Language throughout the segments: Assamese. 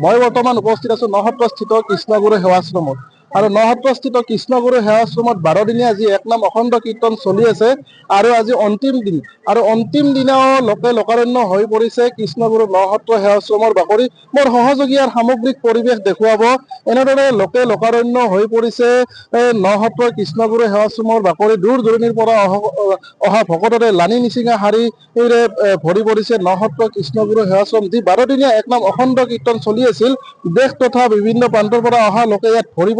মই বৰ্তমান উপস্থিত আছো নহত্ৰস্থিত কৃষ্ণগুৰু সেৱাশ্ৰমত আৰু নহত্ৰস্থিত কৃষ্ণগুৰু সেৱাশ্ৰমত 12 দিনীয়া আজি এক নাম অখণ্ড কীৰ্তন চলি আছে আৰু আজি অন্তিম দিন আৰু অন্তিম দিনাও লোকে লোকাৰণ্য হৈ পৰিছে কৃষ্ণগুৰু নহত্ৰ সেৱাশ্ৰমৰ বাকৰি মোৰ সহযোগীয়াৰ সামগ্ৰিক পৰিৱেশ দেখুৱাব এনেদৰে লোকে লোকাৰণ্য হৈ পৰিছে নহত্ৰ কৃষ্ণগুৰু সেৱাশ্ৰমৰ বাকৰি দূৰ দূৰণিৰ পৰা অহা ভকতৰে লানি নিচিঙা শাৰীৰে ভৰি পৰিছে নহত্ৰ কৃষ্ণগুৰু সেৱাশ্ৰম যি 12 দিনীয়া এক নাম অখণ্ড কীৰ্তন চলি আছিল দেশ তথা বিভিন্ন প্ৰান্তৰ পৰা অহা লোকে ইয়াত ভৰি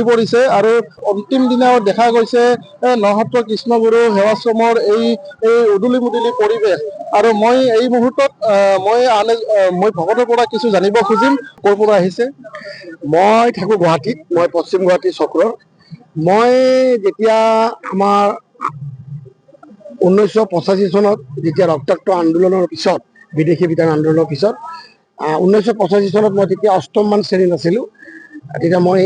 পৰিছে আৰু অন্তিম দিনাও দেখা গৈছে নহত্ৰ কৃষ্ণগুৰু সেৱাশ্ৰমৰ এই উদুলি মুদুলি পৰিৱেশ আৰু মই এই মুহূৰ্তত মই ভকতৰ পৰা কিছু জানিব খুজিম ক'ৰ পৰা আহিছে মই থাকো গুৱাহাটীত মই পশ্চিম গুৱাহাটী চক্ৰৰ মই যেতিয়া আমাৰ 1985 চনত যেতিয়া ৰক্তাক্ত আন্দোলনৰ পিছত বিদেশী বিধান আন্দোলনৰ পিছত 1985 চনত মই তেতিয়া অষ্টমমান শ্ৰেণীত আছিলোঁ তেতিয়া মই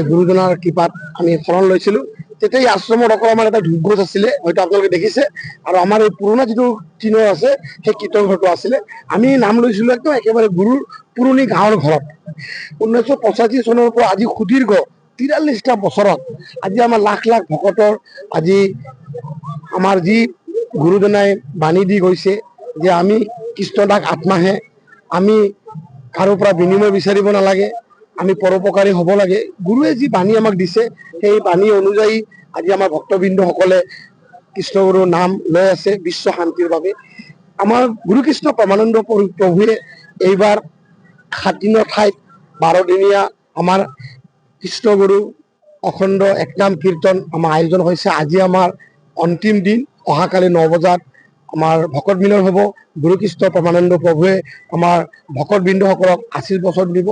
গুৰুজনাৰ কৃপাত আমি শৰণ লৈছিলোঁ তেতিয়া এই আশ্ৰমত অকণমান এটা ধূপগছ আছিলে হয়তো আপোনালোকে দেখিছে আৰু আমাৰ এই পুৰণা যিটো টিনৰ আছে সেই কীৰ্তন ঘৰটো আছিলে আমি নাম লৈছিলোঁ একদম একেবাৰে গুৰুৰ পুৰণি গাঁৱৰ ঘৰত 1985 চনৰ পৰা আজি সুদীৰ্ঘ 43টা বছৰত আজি আমাৰ লাখ লাখ ভকতৰ আজি আমাৰ যি গুৰুজনাই বাণী দি গৈছে যে আমি কৃষ্ণদাস আত্মাহে আমি কাৰো পৰা বিনিময় বিচাৰিব নালাগে আমি পৰোপকাৰী হ'ব লাগে গুৰুৱে যি বাণী আমাক দিছে সেই বাণী অনুযায়ী আজি আমাৰ ভক্তবৃন্দসকলে কৃষ্ণগুৰুৰ নাম লৈ আছে বিশ্ব শান্তিৰ বাবে আমাৰ গুৰুকৃষ্ণ প্ৰেমানন্দ প্ৰভুৱে এইবাৰ 7 দিনৰ ঠাইত 12 দিনীয়া আমাৰ কৃষ্ণগুৰু অখণ্ড একনাম কীৰ্তন আমাৰ আয়োজন হৈছে আজি আমাৰ অন্তিম দিন অহাকালি 9 বজাত আমাৰ ভকত মিলন হ'ব গুৰুকৃষ্ণ প্ৰেমানন্দ প্ৰভুৱে আমাৰ ভকতবৃন্দসকলক আশীৰ্বাদ দিব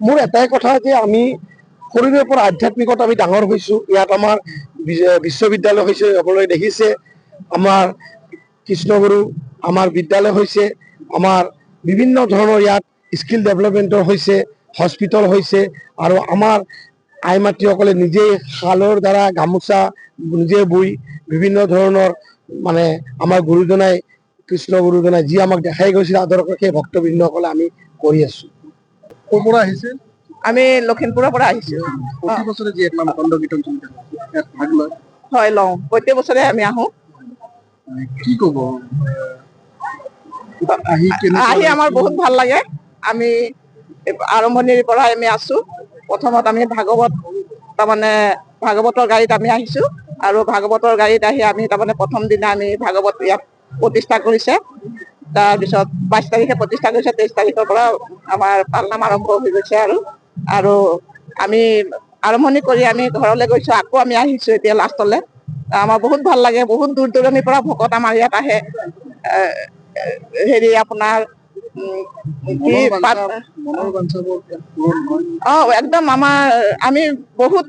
মোৰ এটাই কথা যে আমি শৰীৰৰ পৰা আধ্যাত্মিকত আমি ডাঙৰ হৈছোঁ ইয়াত আমাৰ বিশ্ববিদ্যালয় হৈছে আপোনালোকে দেখিছে আমাৰ কৃষ্ণগুৰু আমাৰ বিদ্যালয় হৈছে আমাৰ বিভিন্ন ধৰণৰ ইয়াত স্কিল ডেভেলপমেণ্টৰ হৈছে হস্পিটেল হৈছে আৰু আমাৰ আই মাতৃসকলে নিজেই শালৰ দ্বাৰা গামোচা নিজে বৈ বিভিন্ন ধৰণৰ মানে আমাৰ গুৰুজনাই কৃষ্ণ গুৰুজনাই যি আমাক দেখাই গৈছিল আদৰ্শ সেই ভক্তবৃন্দসকলে আমি কৰি আছো ক'ৰ পৰা আহিছে আমি লখিমপুৰৰ পৰা আহিছো প্ৰতি বছৰে যি এক নাম অখণ্ড কীৰ্তন চলি থাকে ইয়াত ভাগ লয় হয় লওঁ প্ৰত্যেক বছৰে আমি আহোঁ কি ক'ব আহি আমাৰ বহুত ভাল লাগে আমি আৰম্ভণিৰ পৰা আমি আছো প্ৰথমত আমি ভাগৱত তাৰমানে ভাগৱতৰ গাড়ীত আমি আহিছো আৰু ভাগৱতৰ গাড়ীত আহি আমি তাৰমানে প্ৰথম দিনা আমি ভাগৱত ইয়াত প্ৰতিষ্ঠা কৰিছে তাৰপিছত 22 তাৰিখে প্ৰতিষ্ঠা কৰিছে 23 তাৰিখৰ পৰা আমাৰ পালনাম আৰম্ভ হৈ গৈছে আৰু আমি আৰম্ভণি কৰি আমি ঘৰলৈ গৈছো আকৌ আমি আহিছো এতিয়া লাষ্টলৈ আমাৰ বহুত ভাল লাগে বহুত দূৰ দূৰণিৰ পৰা ভকত আমাৰ ইয়াত আহে হেৰি আপোনাৰ একদম আমাৰ আমি বহুত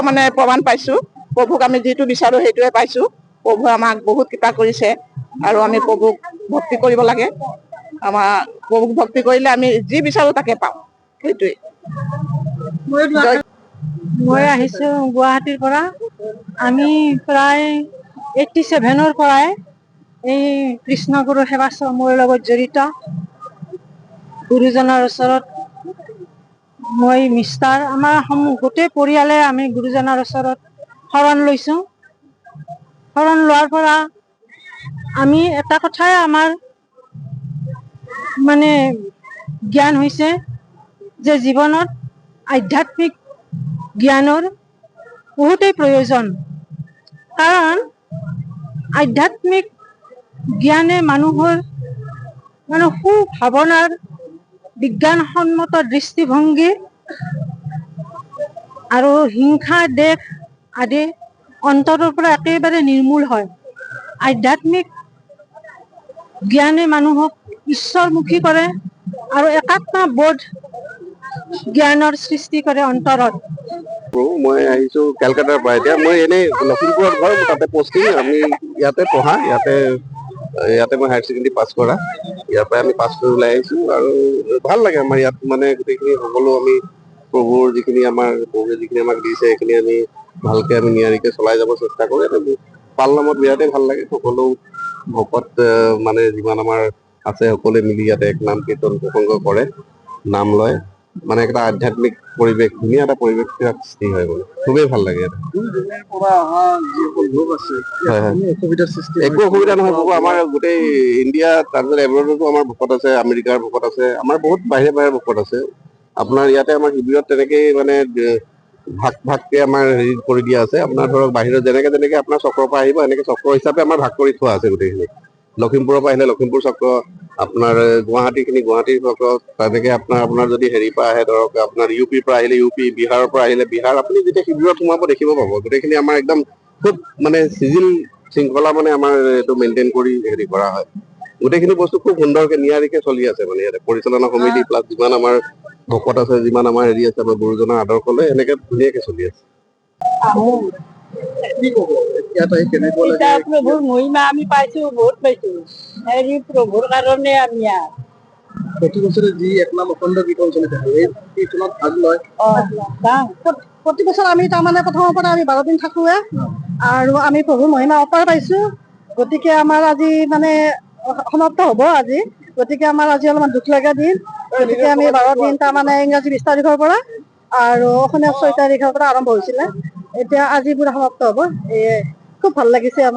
মানে প্ৰমাণ পাইছো প্ৰভুক আমি যিটো বিচাৰো সেইটোৱে পাইছো প্ৰভুৱে আমাক বহুত কৃপা কৰিছে আৰু আমি প্ৰভুক ভক্তি কৰিব লাগে আমাৰ প্ৰভুক ভক্তি কৰিলে আমি যি বিচাৰো তাকে পাওঁ সেইটোৱে মই আহিছো গুৱাহাটীৰ পৰা আমি প্ৰায় 87ৰ পৰাই এই কৃষ্ণগুৰু সেৱাশ্ৰমৰ লগত জড়িত গুৰুজনাৰ ওচৰত মই মিষ্টাৰ আমাৰ গোটেই পৰিয়ালে আমি গুৰুজনাৰ ওচৰত শৰণ লৈছো শৰণ লোৱাৰ পৰা আমি এটা কথাই আমাৰ মানে জ্ঞান হৈছে যে জীৱনত আধ্যাত্মিক জ্ঞানৰ বহুতেই প্ৰয়োজন কাৰণ আধ্যাত্মিক জ্ঞানে মানুহৰ মানে সুভাৱনাৰ বিজ্ঞানসন্মত দৃষ্টিভংগী আৰু হিংসা দেশ আদি অন্তৰৰ পৰা একেবাৰে নিৰ্মূল হয় আধ্যাত্মিক জ্ঞানে মানুহক ঈশ্বৰমুখী কৰে আৰু একাত্ম বোধ জ্ঞানৰ সৃষ্টি কৰে অন্তৰত মই আহিছো কলকাতাৰ পৰা এতিয়া মই এনেই লখিমপুৰত ঘৰ তাতে পষ্টিং আমি ইয়াতে পঢ়া ইয়াতে মই হায়াৰ ছেকেণ্ডেৰী পাছ কৰা ইয়াৰ পৰাই আমি পাছ কৰি ওলাই আহিছো আৰু ভাল লাগে আমাৰ ইয়াত মানে গোটেইখিনি সকলো আমি প্ৰভুৱে যিখিনি আমাক দিছে সেইখিনি আমি ভালকে আমি নিয়াৰিকে চলাই যাব চেষ্টা কৰোঁ পালনামত বিৰাটেই ভাল লাগে সকলো ভকত মানে যিমান আমাৰ আছে সকলোৱে মিলি ইয়াতে এক নাম কীৰ্তন প্ৰসংগ কৰে, নাম লয়, মানে এটা আধ্যাত্মিক পৰিৱেশ, ধুনীয়া এটা পৰিৱেশ সৃষ্টি হয় মানে, খুবেই ভাল লাগে ইয়াতে। দূৰ পৰা অহা যিসকল লোক আছে হয়, হয়। কোনো অসুবিধাৰ সৃষ্টি একো অসুবিধা নহয় বাবু, আমাৰ গোটেই ইণ্ডিয়া তাৰপিছত এব্ৰডতো আমাৰ ভকত আছে, আমেৰিকাৰ ভকত আছে, আমাৰ বহুত বাহিৰে বাহিৰে ভকত আছে। আপোনাৰ ইয়াতে আমাৰ শিবিৰত তেনেকেই মানে ভাগ ভাগকে আমাৰ হেৰি কৰি দিয়া আছে। আপোনাৰ ধৰক বাহিৰত যেনেকে যেনেকে আপোনাৰ চক্ৰৰ পৰা আহিব এনেকে চক্ৰ হিচাপে আমাৰ ভাগ কৰি থোৱা আছে গোটেইখিনি। লখিমপুৰৰ পৰা আহিলে লখিমপুৰ চক্ৰ, আপোনাৰ গুৱাহাটীখিনি গুৱাহাটীৰ চক্ৰ, তেনেকে আপোনাৰ যদি হেৰিৰ পৰা আহে ধৰক আপোনাৰ ইউ পিৰ পৰা আহিলে ইউ পি, বিহাৰৰ পৰা আহিলে বিহাৰ, আপুনি যেতিয়া শিবিৰত সোমাব দেখিব পাব গোটেইখিনি আমাৰ একদম খুব মানে চিজিল শৃংখলা মানে আমাৰ এইটো মেইনটেইন কৰি হেৰি কৰা হয়। গোটেইখিনি বস্তু খুব সুন্দৰকে নিয়াৰিকে চলি আছে মানে ইয়াতে পৰিচালনা সমিতি প্লাছ যিমান আমাৰ ভকত আছে, যিমান আমাৰ হেৰি আছে, আমাৰ গুৰুজনাৰ আদৰ্শ লৈ এনেকে ধুনীয়াকে চলি আছে। কি ক'ব ইয়াত আহি কেনেকুৱা লাগে? এতিয়া প্ৰভুৰ মহিমা আমি পাইছো, বহুত পাইছো। হেৰি প্ৰভুৰ কাৰণে আমি ইয়াত। প্ৰতি বছৰে যি এক নাম অখণ্ড কীৰ্তন চলি থাকে, এই কীৰ্তনত ভাগ লয়। প্ৰতি বছৰ আমি তাৰমানে প্ৰথমৰ পৰা আমি 12 দিন থাকোৱে, আৰু আমি প্ৰভুৰ মহিমা অপাৰ পাইছো। গতিকে আমাৰ আজি মানে সমাপ্ত হ'ব আজি, গতিকে আমাৰ আজি অলপমান দুখ লগা দিন। গতিকে আমি 12 দিন তাৰমানে ইংৰাজী 20 তাৰিখৰ পৰা আৰু অসমীয়া 6 তাৰিখৰ পৰা আৰম্ভ হৈছিলে, এতিয়া আজি পুৰা সমাপ্ত হ'ব। খুব ভাল লাগিছে আমাৰ।